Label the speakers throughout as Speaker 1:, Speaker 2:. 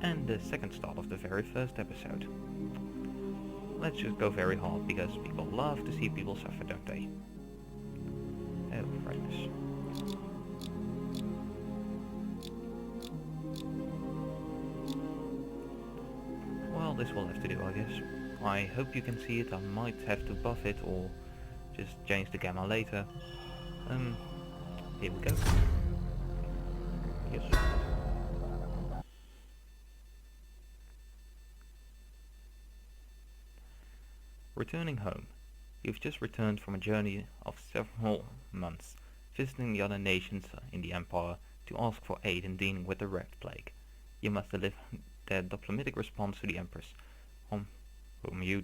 Speaker 1: and the second start of the very first episode. Let's just go very hard, because people love to see people suffer, don't they? Oh, brightness. Well, this will have to do, I guess. I hope you can see it. I might have to buff it or just change the gamma later. Here we go. Yes. Returning home. You've just returned from a journey of several months, visiting the other nations in the Empire to ask for aid in dealing with the Red Plague. You must deliver their diplomatic response to the Empress, whom you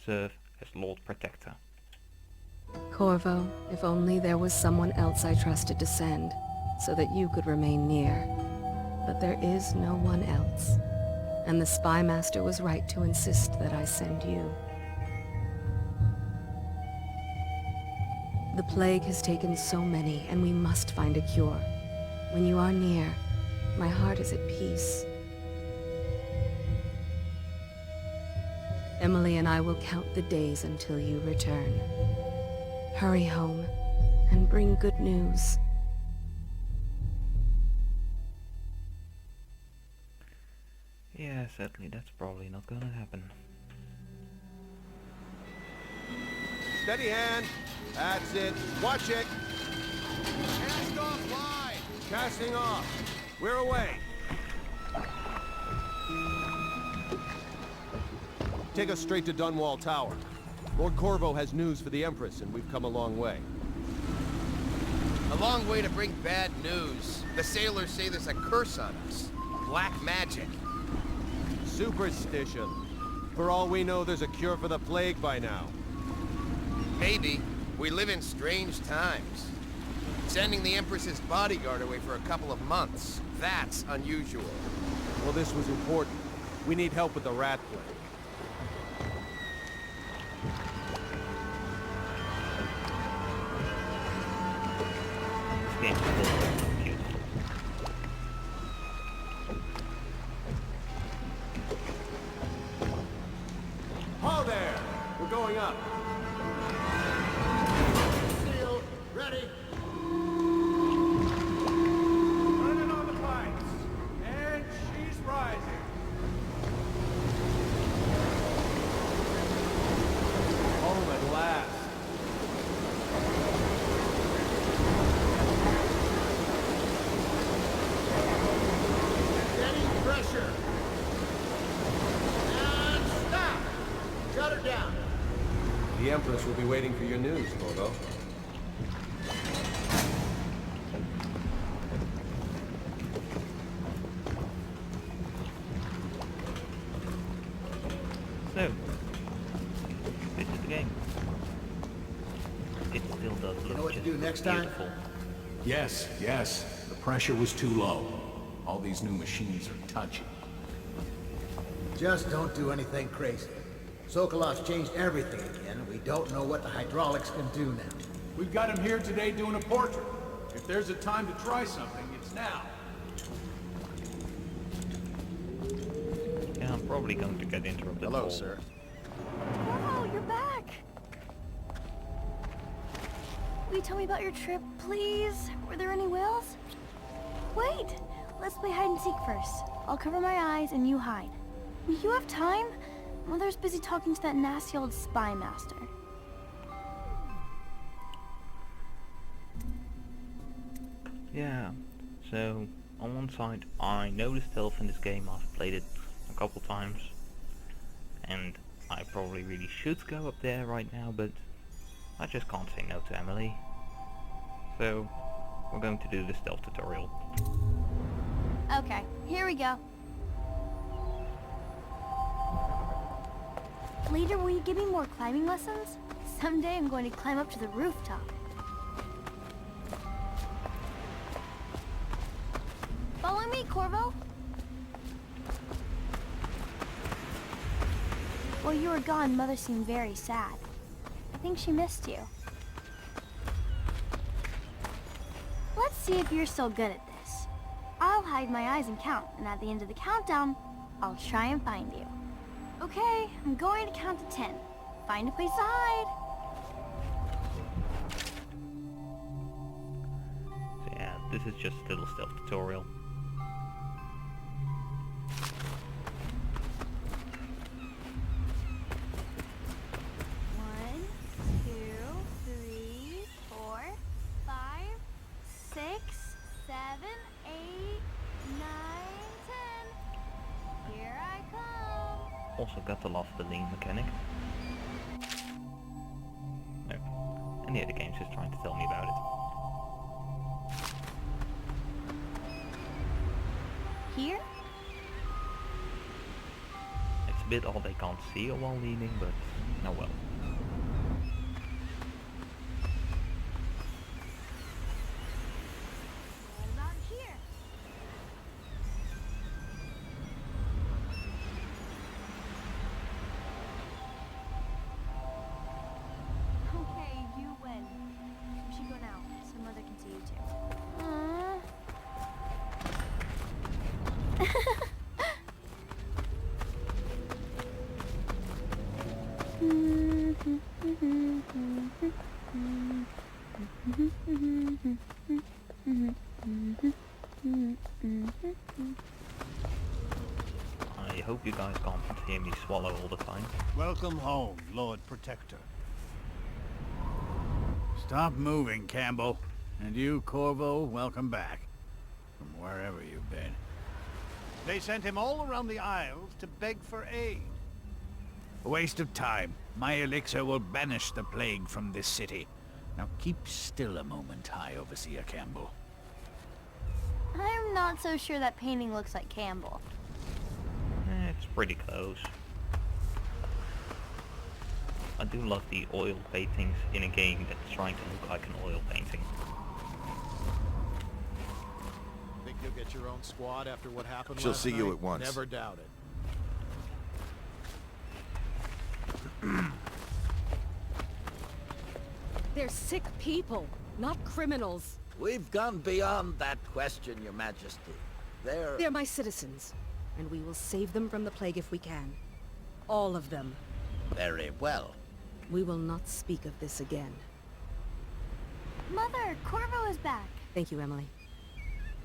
Speaker 1: serve as Lord Protector.
Speaker 2: Corvo, if only there was someone else I trusted to send, so that you could remain near. But there is no one else, and the Spy Master was right to insist that I send you. The plague has taken so many, and we must find a cure. When you are near, my heart is at peace. Emily and I will count the days until you return. Hurry home, and bring good news.
Speaker 1: Yeah, sadly, that's probably not gonna happen.
Speaker 3: Steady hand. That's it. Watch it. Cast off line. Casting off. We're away. Take us straight to Dunwall Tower. Lord Corvo has news for the Empress, and we've come a long way.
Speaker 4: A long way to bring bad news. The sailors say there's a curse on us. Black magic.
Speaker 3: Superstition. For all we know, there's a cure for the plague by now.
Speaker 4: Maybe. We live in strange times. Sending the Empress's bodyguard away for a couple of months. That's unusual.
Speaker 3: Well, this was important. We need help with the rat plague.
Speaker 1: This game is full of beautiful.
Speaker 3: Ho there! We're going up. Seal. Ready. Turning on the lights. And she's rising. Home at last. Steady pressure. And stop! Shut her down. The Empress will be waiting for your news, Corvo.
Speaker 1: So, this is the game. It still does look
Speaker 5: what to
Speaker 1: just
Speaker 5: do next time?
Speaker 1: beautiful.
Speaker 6: Yes, yes. The pressure was too low. All these new machines are touchy.
Speaker 5: Just don't do anything crazy. Sokolov's changed everything again, and we don't know what the hydraulics can do now.
Speaker 6: We've got him here today doing a portrait. If there's a time to try something, it's now.
Speaker 1: Yeah, I'm probably going to get interrupted.
Speaker 4: Hello,
Speaker 1: all-
Speaker 4: sir.
Speaker 7: Wow, you're back! Will you tell me about your trip, please? Were there any whales? Wait! Let's play hide and seek first. I'll cover my eyes and you hide. You have time? Mother's busy talking to that nasty old spy master.
Speaker 1: Yeah, so on one side I know the stealth in this game, I've played it a couple times, and I probably really should go up there right now, but I just can't say no to Emily. So we're going to do the stealth tutorial.
Speaker 7: Okay, here we go. Later, will you give me more climbing lessons? Someday I'm going to climb up to the rooftop. Follow me, Corvo. While you were gone, Mother seemed very sad. I think she missed you. Let's see if you're still good at this. I'll hide my eyes and count, and at the end of the countdown, I'll try and find you. Okay, I'm going to count to 10. Find a place to hide.
Speaker 1: So yeah, this is just a little stealth tutorial.
Speaker 7: One, two, three, 4, 5, 6, 7, 8, 9, 10. Here I come.
Speaker 1: Also got to love the lean mechanic. No. And the other game's just trying to tell me about it.
Speaker 7: Here?
Speaker 1: It's a bit odd they can't see you while leaning, but oh well.
Speaker 7: What about here? Okay, you win. We should go now, so Mother can see you too.
Speaker 1: I hope you guys can't hear me swallow all the time.
Speaker 8: Welcome home, Lord Protector. Stop moving, Campbell. And you, Corvo, welcome back. From wherever you've been. They sent him all around the Isles to beg for aid. A waste of time. My elixir will banish the plague from this city. Now keep still a moment, High Overseer Campbell.
Speaker 7: I'm not so sure that painting looks like Campbell.
Speaker 1: It's pretty close. I do love the oil paintings in a game that's trying to look like an oil painting.
Speaker 3: Think you'll get your own squad after what happened
Speaker 9: She'll
Speaker 3: last
Speaker 9: see you
Speaker 3: night?
Speaker 9: at once.
Speaker 3: Never doubt it.
Speaker 2: They're sick people, not criminals.
Speaker 10: We've gone beyond that question, Your Majesty.
Speaker 2: They're my citizens, and we will save them from the plague if we can. All of them.
Speaker 10: Very well.
Speaker 2: We will not speak of this again.
Speaker 7: Mother, Corvo is back.
Speaker 2: Thank you, Emily.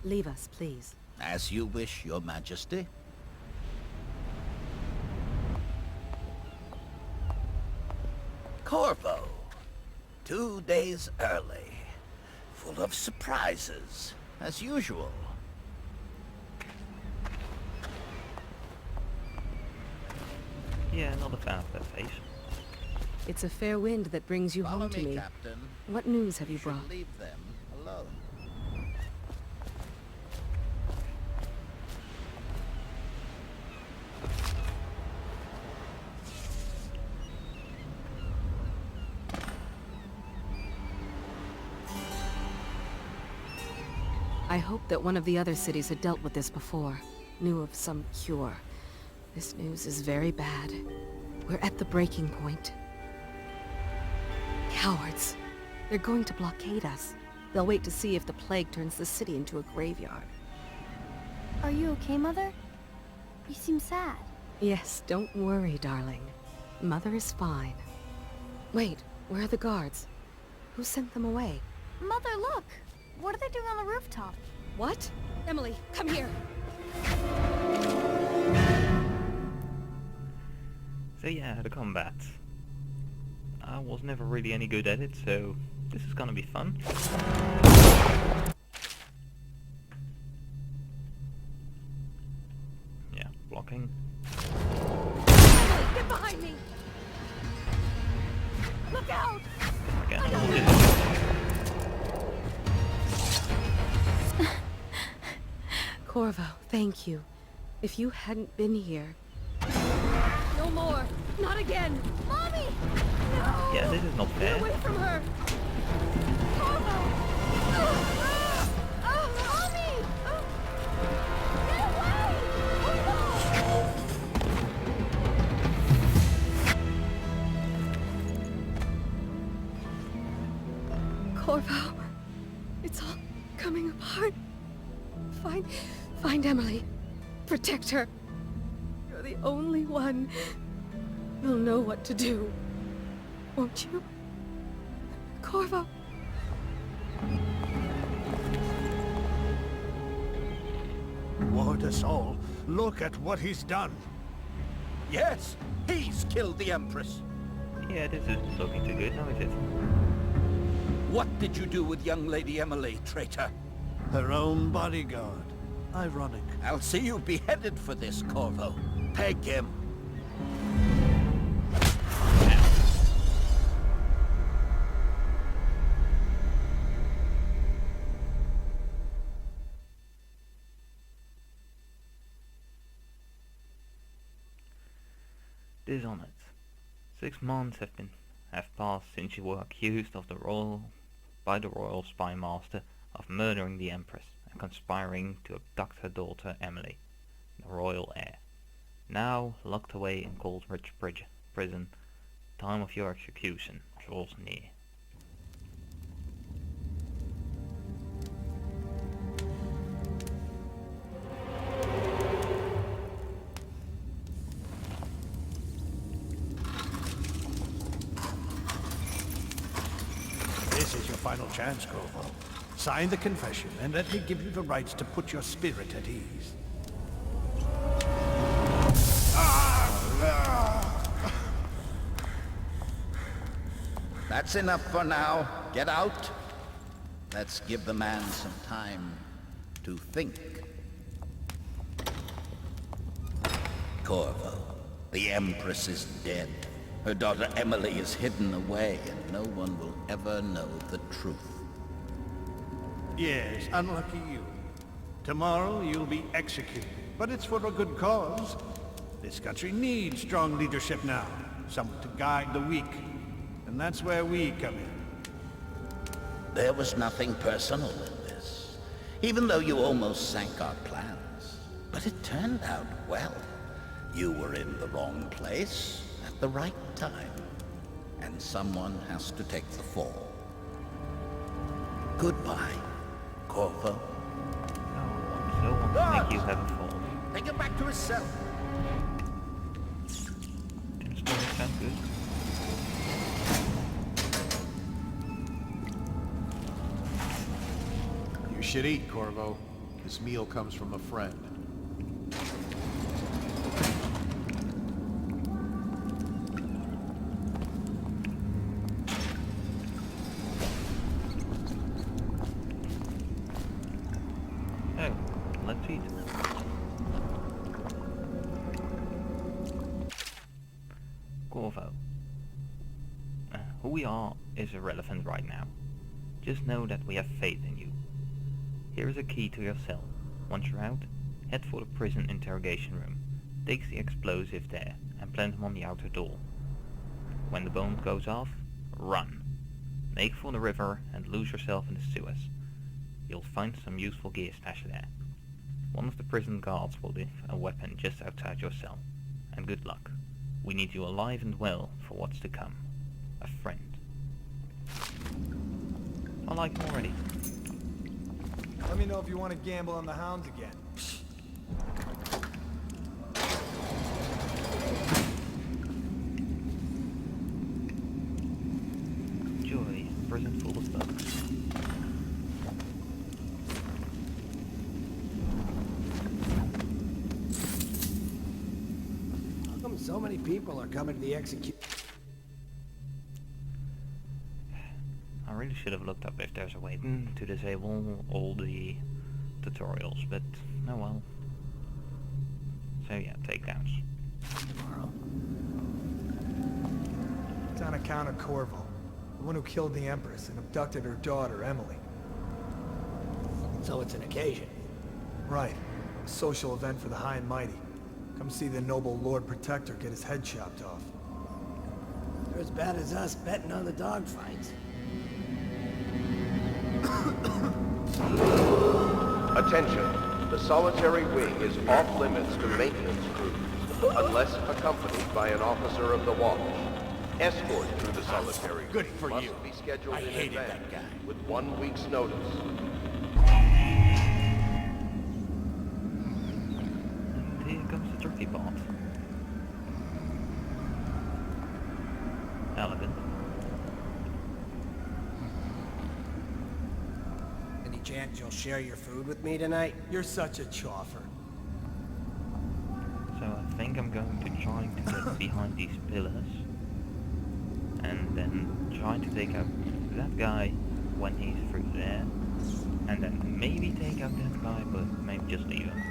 Speaker 2: Leave us, please.
Speaker 10: As you wish, Your Majesty. Corvo. 2 days early. Full of surprises, as usual.
Speaker 1: Yeah, not a fan of that face.
Speaker 2: It's a fair wind that brings you
Speaker 10: Follow
Speaker 2: home to me.
Speaker 10: Captain.
Speaker 2: What news have you
Speaker 10: Should
Speaker 2: brought?
Speaker 10: leave them alone.
Speaker 2: I hoped that one of the other cities had dealt with this before, knew of some cure. This news is very bad. We're at the breaking point. Cowards. They're going to blockade us. They'll wait to see if the plague turns the city into a graveyard.
Speaker 7: Are you okay, Mother? You seem sad.
Speaker 2: Yes, don't worry, darling. Mother is fine. Wait, where are the guards? Who sent them away?
Speaker 7: Mother, look! What are they doing on the rooftop?
Speaker 2: What? Emily, come here!
Speaker 1: So yeah, the combat. I was never really any good at it, so this is gonna be fun. Yeah, blocking.
Speaker 2: Emily, get behind me! Look out!
Speaker 1: Again, I will do this.
Speaker 2: Corvo, thank you. If you hadn't been here... No more! Not again!
Speaker 7: Mommy! No!
Speaker 1: Yeah, this is not
Speaker 2: Get
Speaker 1: fair.
Speaker 2: away from her!
Speaker 7: Corvo! Mommy! Get
Speaker 2: Corvo, it's all coming apart. protect her. You're the only one who'll know what to do. Won't you? Corvo?
Speaker 8: Ward us all. Look at what he's done.
Speaker 10: Yes, he's killed the Empress.
Speaker 1: Yeah, this isn't looking too good, now is it?
Speaker 10: What did you do with young Lady Emily, traitor?
Speaker 8: Her own bodyguard. Ironic.
Speaker 10: I'll see you beheaded for this, Corvo. Peg him.
Speaker 1: Dishonored. 6 months have passed since you were accused of by the royal spy master of murdering the Empress and conspiring to abduct her daughter Emily, the royal heir. Now locked away in Coldridge prison, time of your execution draws near.
Speaker 8: This is your final chance, Corvo. Sign the confession, and let me give you the rights to put your spirit at ease.
Speaker 10: That's enough for now. Get out. Let's give the man some time to think. Corvo, the Empress is dead. Her daughter Emily is hidden away, and no one will ever know the truth.
Speaker 8: Yes, unlucky you. Tomorrow you'll be executed, but it's for a good cause. This country needs strong leadership now, someone to guide the weak. And that's where we come in.
Speaker 10: There was nothing personal in this, even though you almost sank our plans. But it turned out well. You were in the wrong place at the right time, and someone has to take the fall. Goodbye, Corvo.
Speaker 1: No one still wants to make you have a fall.
Speaker 10: Take him back to his cell.
Speaker 1: Didn't story sound good?
Speaker 3: You should eat, Corvo. This meal comes from a friend.
Speaker 1: Oh, let's eat. Corvo. Who we are is irrelevant right now. Just know that we have faith in you. Here is a key to your cell. Once you're out, head for the prison interrogation room. Take the explosive there and plant them on the outer door. When the bomb goes off, run. Make for the river and lose yourself in the sewers. You'll find some useful gear stashed there. One of the prison guards will leave a weapon just outside your cell. And good luck. We need you alive and well for what's to come. A friend. I like him already.
Speaker 9: Let me know if you want to gamble on the hounds again.
Speaker 1: Joy, prison full of bugs.
Speaker 5: How come so many people are coming to the execution?
Speaker 1: I really should have looked up if there's a way to disable all the tutorials, but oh well. So yeah, takedowns.
Speaker 9: It's on account of Corvo, the one who killed the Empress and abducted her daughter, Emily.
Speaker 5: So it's an occasion.
Speaker 9: Right. A social event for the high and mighty. Come see the noble Lord Protector get his head chopped off.
Speaker 5: They're as bad as us betting on the dogfights.
Speaker 11: Attention, the solitary wing is off limits to maintenance crews, unless accompanied by an officer of the watch. Escort through the solitary
Speaker 8: Good for
Speaker 11: must
Speaker 8: you.
Speaker 11: be scheduled
Speaker 8: I
Speaker 11: in
Speaker 8: hated
Speaker 11: advance
Speaker 8: that guy.
Speaker 11: with 1 week's notice.
Speaker 1: stealthy path. Elegant.
Speaker 5: Any chance you'll share your food with me tonight?
Speaker 9: You're such a choffer.
Speaker 1: So I think I'm going to try to get behind these pillars and then try to take out that guy when he's through there, and then maybe take out that guy, but maybe just leave him.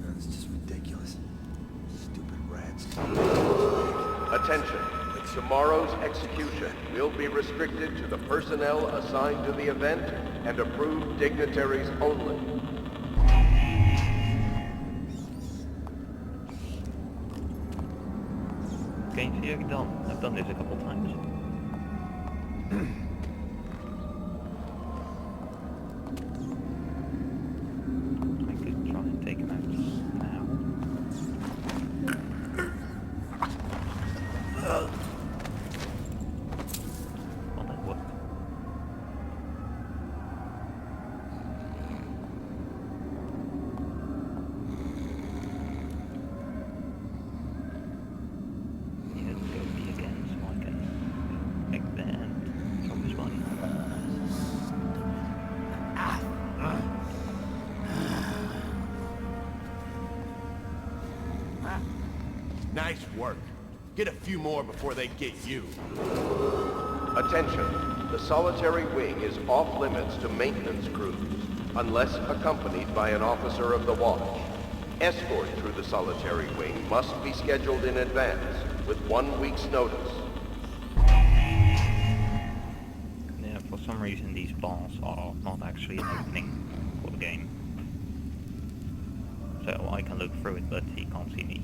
Speaker 9: That's just ridiculous. Stupid rats.
Speaker 11: Attention. Tomorrow's execution will be restricted to the personnel assigned to the event and approved dignitaries only.
Speaker 1: Okay, see, I've done this a couple times. I could try and take him out now. Well, that worked. Yeah, let's go B again so I can go back there and drop his body.
Speaker 3: Nice work. Get a few more before they get you.
Speaker 11: Attention. The solitary wing is off limits to maintenance crews, unless accompanied by an officer of the watch. Escort through the solitary wing must be scheduled in advance, with 1 week's notice.
Speaker 1: Yeah, for some reason these bars are not actually an opening for the game. So I can look through it, but he can't see me.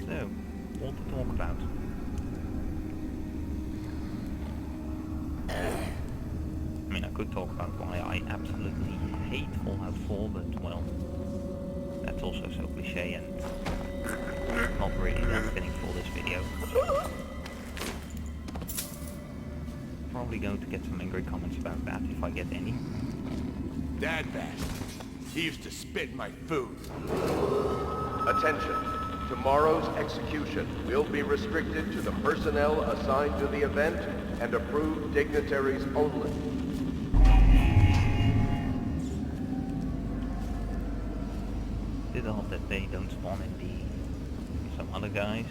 Speaker 1: So, what to talk about? I mean, I could talk about why I absolutely hate Fallout 4, but well, that's also so cliche and not really that fitting for this video. Probably going to get some angry comments about that if I get any.
Speaker 3: Dad bastard. He used to spit in my food.
Speaker 11: Attention. Tomorrow's execution will be restricted to the personnel assigned to the event and approved dignitaries only.
Speaker 1: Did I hope that they don't spawn in some other guys?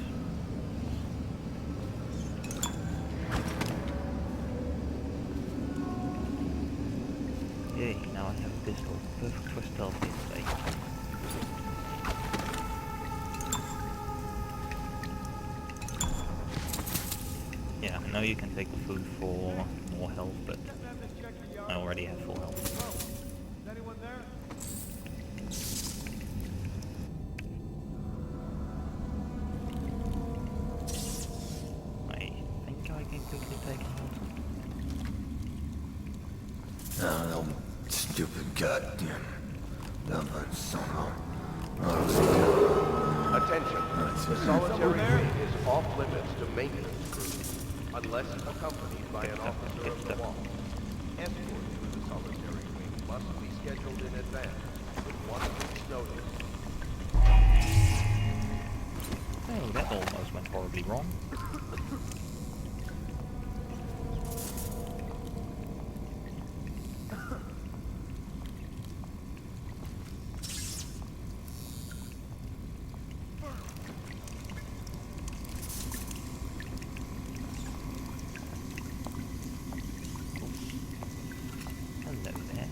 Speaker 1: Yay, now I have a pistol. Perfect for stealth gameplay. Yeah, I know you can take the food for more health, but I already have full health. I think I can quickly take him out.
Speaker 9: No, stupid goddamn.
Speaker 11: Attention. The solitary wing is off limits to maintenance crews, unless accompanied by an officer of the watch. Escort through the solitary wing must be scheduled in advance, with 1 week's notice.
Speaker 1: Oh, that almost went horribly wrong. Hello there.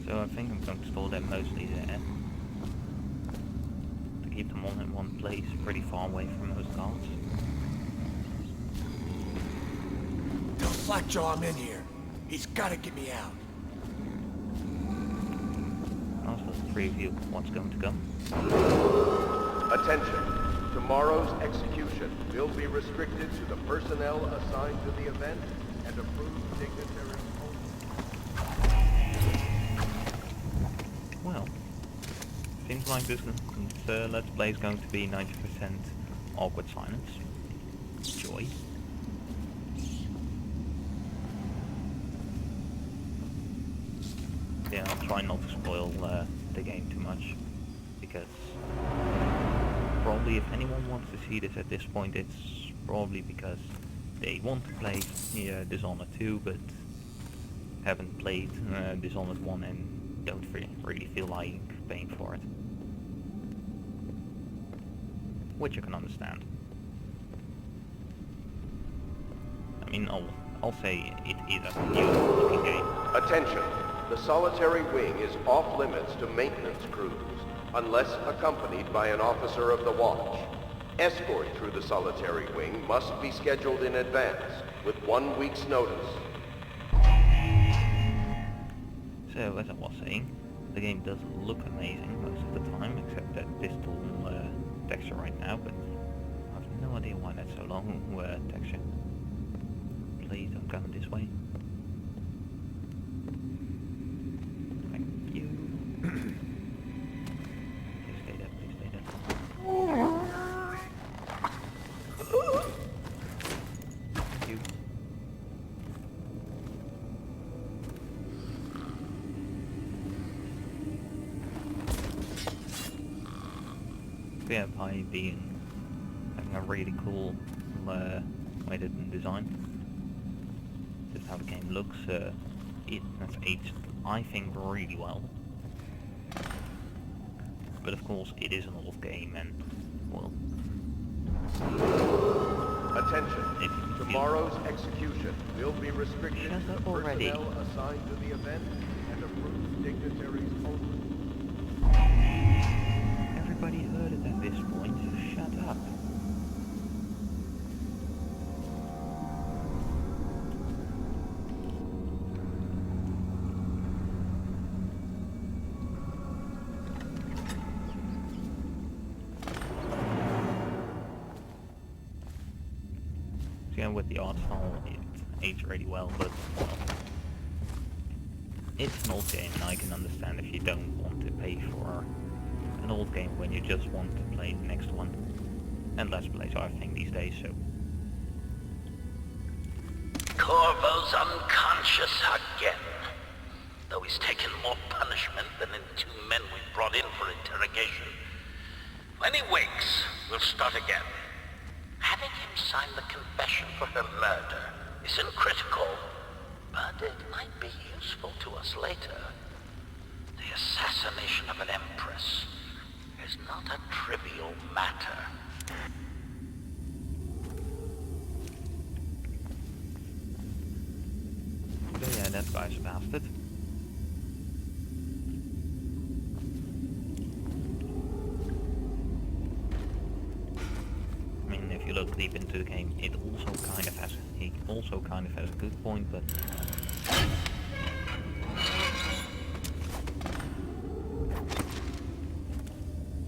Speaker 1: So I think I'm going to store them mostly there. To keep them all in one place, pretty far away from most guards.
Speaker 9: Slackjaw him in here. He's gotta get me out.
Speaker 1: Last preview what's going to come.
Speaker 11: Attention. Tomorrow's execution will be restricted to the personnel assigned to the event and approved dignitaries only.
Speaker 1: Well, seems like this Let's Play is going to be 90% awkward silence. Joy. Yeah, I'll try not to spoil the game too much, because probably if anyone wants to see this at this point, it's probably because they want to play Dishonored 2, but haven't played Dishonored 1 and don't really feel like paying for it. Which I can understand. I mean, I'll say it is a new looking game.
Speaker 11: Attention. The solitary wing is off limits to maintenance crews, unless accompanied by an officer of the watch. Escort through the solitary wing must be scheduled in advance, with 1 week's notice.
Speaker 1: So, as I was saying, the game does look amazing most of the time, except that pistol texture right now, but I have no idea why that's so long texture. Please don't come this way. Thank you. Please stay there, please stay there. Thank you. Yeah, by having a really cool way to design. Just how the game looks, that's aged, I think, really well. But of course, it is an old game, and well.
Speaker 11: Attention! Tomorrow's execution will be restricted to the personnel assigned to the event and approved dignitaries only.
Speaker 1: Everybody heard it at this point, so shut up. So, with the art style, it aged really well, but well, it's an old game, and I can understand if you don't want to pay for an old game when you just want to play the next one. And Let's Plays are a thing these days, so.
Speaker 10: Corvo's unconscious again. Though he's taken more punishment than the 2 men we brought in for interrogation. When he wakes, we'll start again. Having him sign the confession for her murder isn't critical, but it might be useful to us later. The assassination of an empress is not a trivial matter.
Speaker 1: So yeah, that guy's a bastard. I mean, if you look deep into the game, he also kind of has a good point, but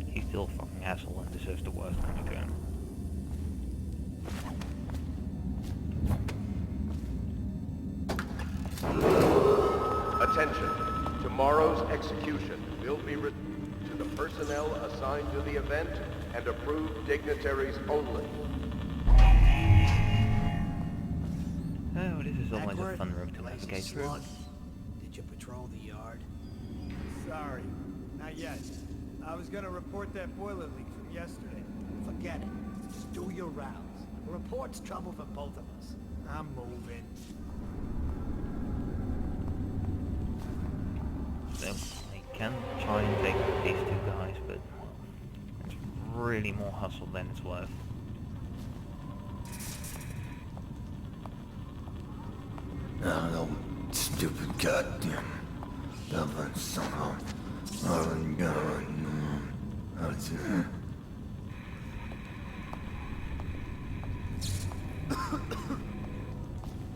Speaker 1: he's still a fucking asshole and deserves the worst coming to him.
Speaker 11: Attention. Tomorrow's execution will be to the personnel assigned to the event and approved dignitaries only.
Speaker 1: Oh, this is always a fun room to navigate through.
Speaker 5: Did you patrol the yard?
Speaker 9: Sorry, not yet. I was gonna report that boiler leak from yesterday.
Speaker 5: Forget it. Just do your rounds. A report's trouble for both of us.
Speaker 9: I'm moving.
Speaker 1: So, I can try and take these 2 guys, but well, it's really more hustle than it's worth.
Speaker 12: Oh, stupid goddamn stubborn son of a gun.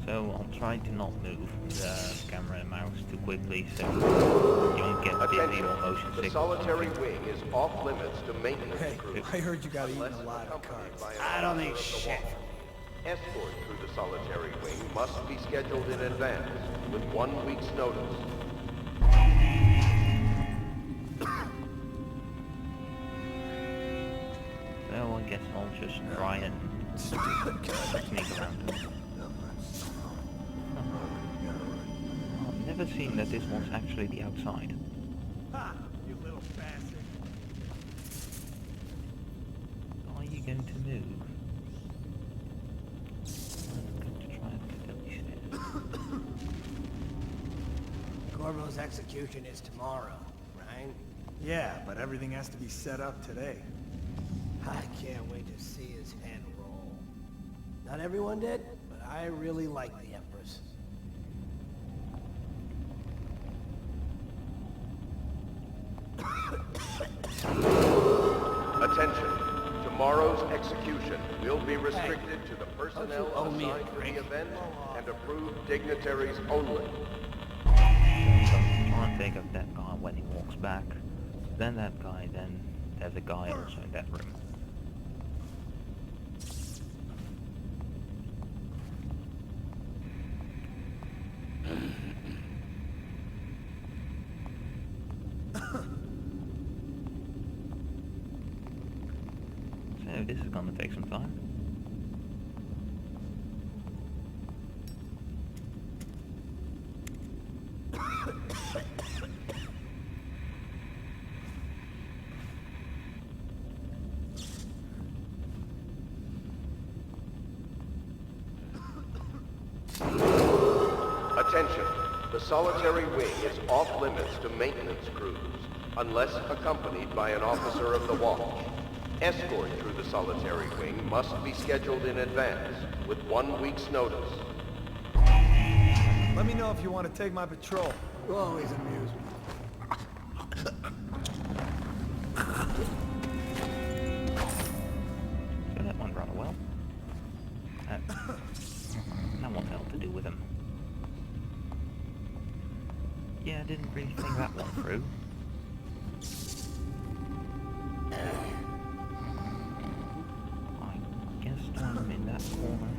Speaker 1: So I'll try to not move the camera and mouse too quickly so you don't get dizzy
Speaker 11: Attention,
Speaker 1: or motion
Speaker 11: the
Speaker 1: sick.
Speaker 11: solitary wing is off limits to maintenance
Speaker 9: Hey,
Speaker 11: crews.
Speaker 9: I heard you got eaten
Speaker 11: unless
Speaker 9: alive at
Speaker 11: accompanied
Speaker 9: cards.
Speaker 11: by an
Speaker 8: I don't think
Speaker 11: officer of the
Speaker 8: shit.
Speaker 11: watch. Escort through the solitary wing must be scheduled in advance with 1 week's notice.
Speaker 1: So I guess I'll just try and sneak around. I've never seen that this one's actually the outside.
Speaker 8: Ha! You little bastard.
Speaker 1: Are you going to move? I'm going to try and get up these stairs.
Speaker 5: Corvo's execution is tomorrow, right?
Speaker 9: Yeah, but everything has to be set up today.
Speaker 5: I can't wait to see his head roll. Not everyone did, but I really like the Empress.
Speaker 11: Attention, tomorrow's execution will be restricted to the personnel
Speaker 5: owe me a
Speaker 11: assigned to
Speaker 5: drink?
Speaker 11: the event and approved dignitaries only.
Speaker 1: I'm trying to think of that guy when he walks back. Then that guy, then there's a guy also in that room. So this is gonna take some time.
Speaker 11: Attention, the solitary wing is off limits to maintenance crews, unless accompanied by an officer of the watch. Escort through the solitary wing must be scheduled in advance, with 1 week's notice.
Speaker 9: Let me know if you want to take my patrol. You always amuse me.
Speaker 1: So that went rather well. Now what hell to do with him? Yeah, I didn't really think that one through. I guess throw him in that corner.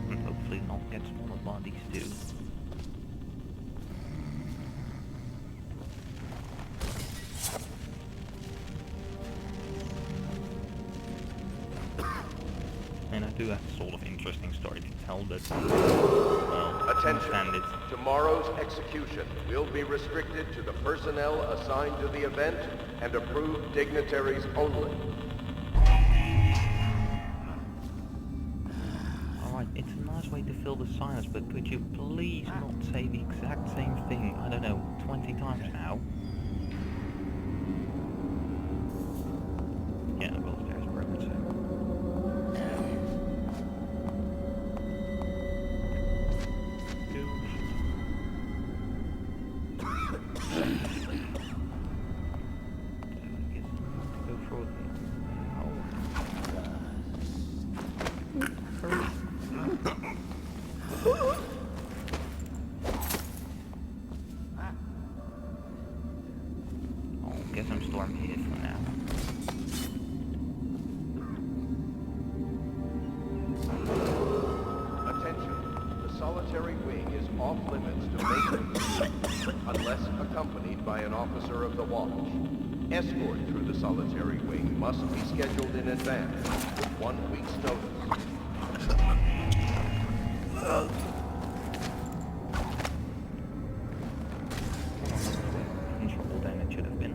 Speaker 1: And hopefully not get smaller bodies too. And I do have a sort of interesting story to tell, but well,
Speaker 11: Attention,
Speaker 1: understand it.
Speaker 11: tomorrow's execution will be restricted to the personnel assigned to the event and approved dignitaries only.
Speaker 1: Alright, it's a nice way to fill the silence, but could you please not say the exact same thing, I don't know, 20 times now? Yeah, well, there's broken, so... Guess I'm storm here for now.
Speaker 11: Attention, the solitary wing is off limits to maintenance unless accompanied by an officer of the watch. Escort through the solitary wing must be scheduled in advance with 1 week's notice.
Speaker 1: Control than it should have been.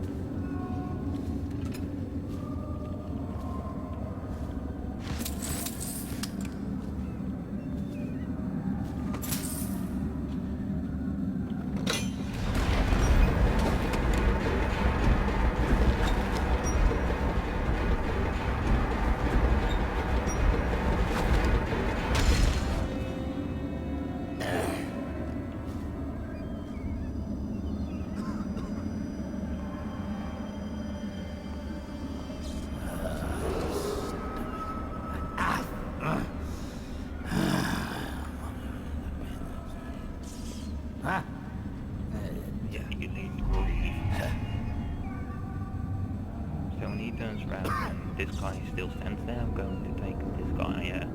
Speaker 1: he turns around and this guy still stands there, I'm going to take this guy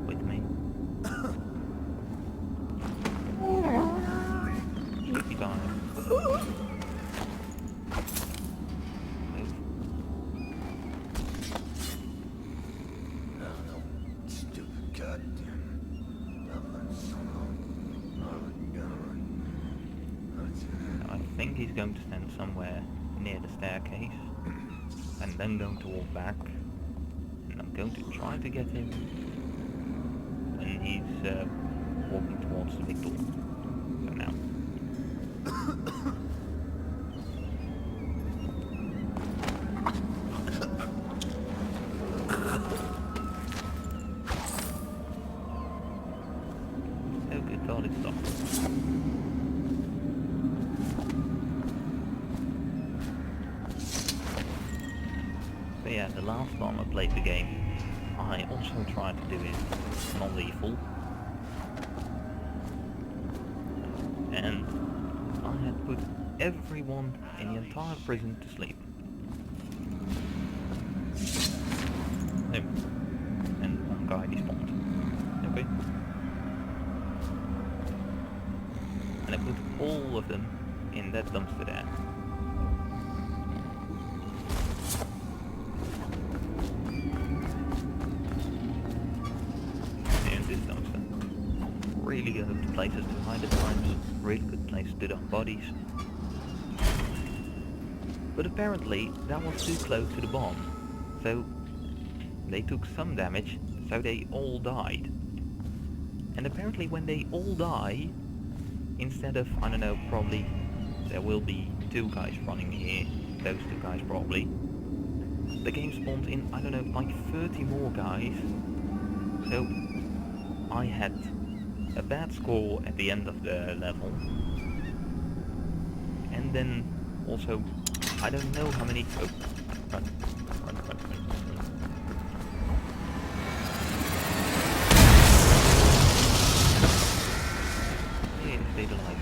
Speaker 1: with me. Sleepy time. Move.
Speaker 12: Stupid goddamn.
Speaker 1: I think he's going to stand somewhere near the staircase and then going to walk back, and I'm going to try to get him when he's walking towards the big door. So now. So good, thought it stopped. But yeah, the last time I played the game, I also tried to do it non-lethal. And I had put everyone in the entire prison to sleep. No. And one guy despawned. Okay. And I put all of them in that dumpster there. Really good places to hide at times, really good place to dump bodies. But apparently that was too close to the bomb, so they took some damage, so they all died. And apparently when they all die, instead of, I don't know, probably there will be 2 guys running here, those 2 guys probably, the game spawned in, I don't know, like 30 more guys. So I had a bad score at the end of the level, and then also I don't know how many. Oh, run. Yeah, stayed alive.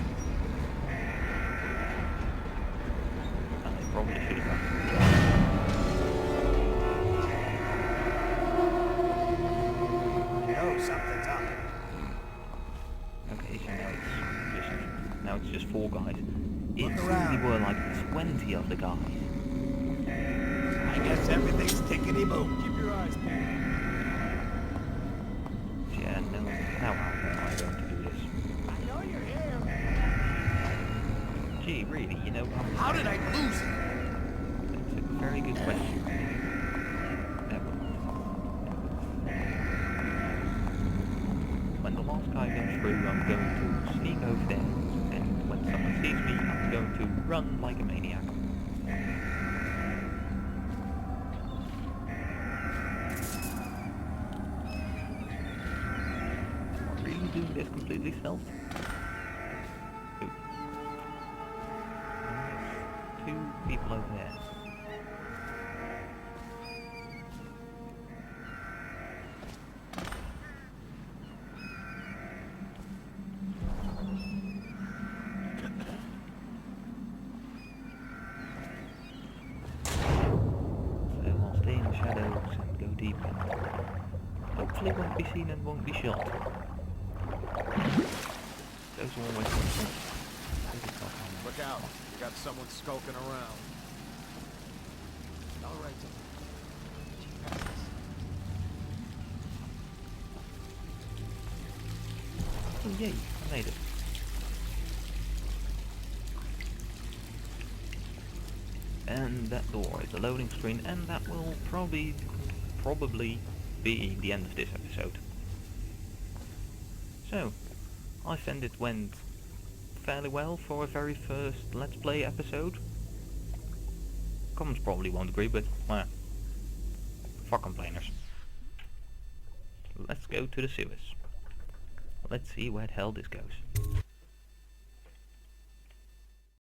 Speaker 1: I probably should have run.
Speaker 5: Something's up.
Speaker 1: Okay, so now it's just 4 guys. It really were like 20 of the guys.
Speaker 5: I guess everything's tickety-boom. Keep your eyes peeled.
Speaker 1: Yeah, no, how am I going to do this?
Speaker 5: I know you're here.
Speaker 1: Gee, really, you know,
Speaker 4: How did I lose it?
Speaker 1: that's a very good question. When the last guy goes through, I'm going to sneak over there, and when someone sees me, I'm going to run like a maniac. Am I really doing this completely stealth? Ooh. There's 2 people over there. Shadows and go deep and hopefully won't be seen and won't be shot. Those are always good.
Speaker 3: Look out, you got someone skulking around.
Speaker 5: Alright,
Speaker 1: Oh yay, I made it. And that door is a loading screen, and that will probably be the end of this episode. So, I think it went fairly well for a very first Let's Play episode. Comments probably won't agree, but, well, fuck complainers. Let's go to the sewers. Let's see where the hell this goes.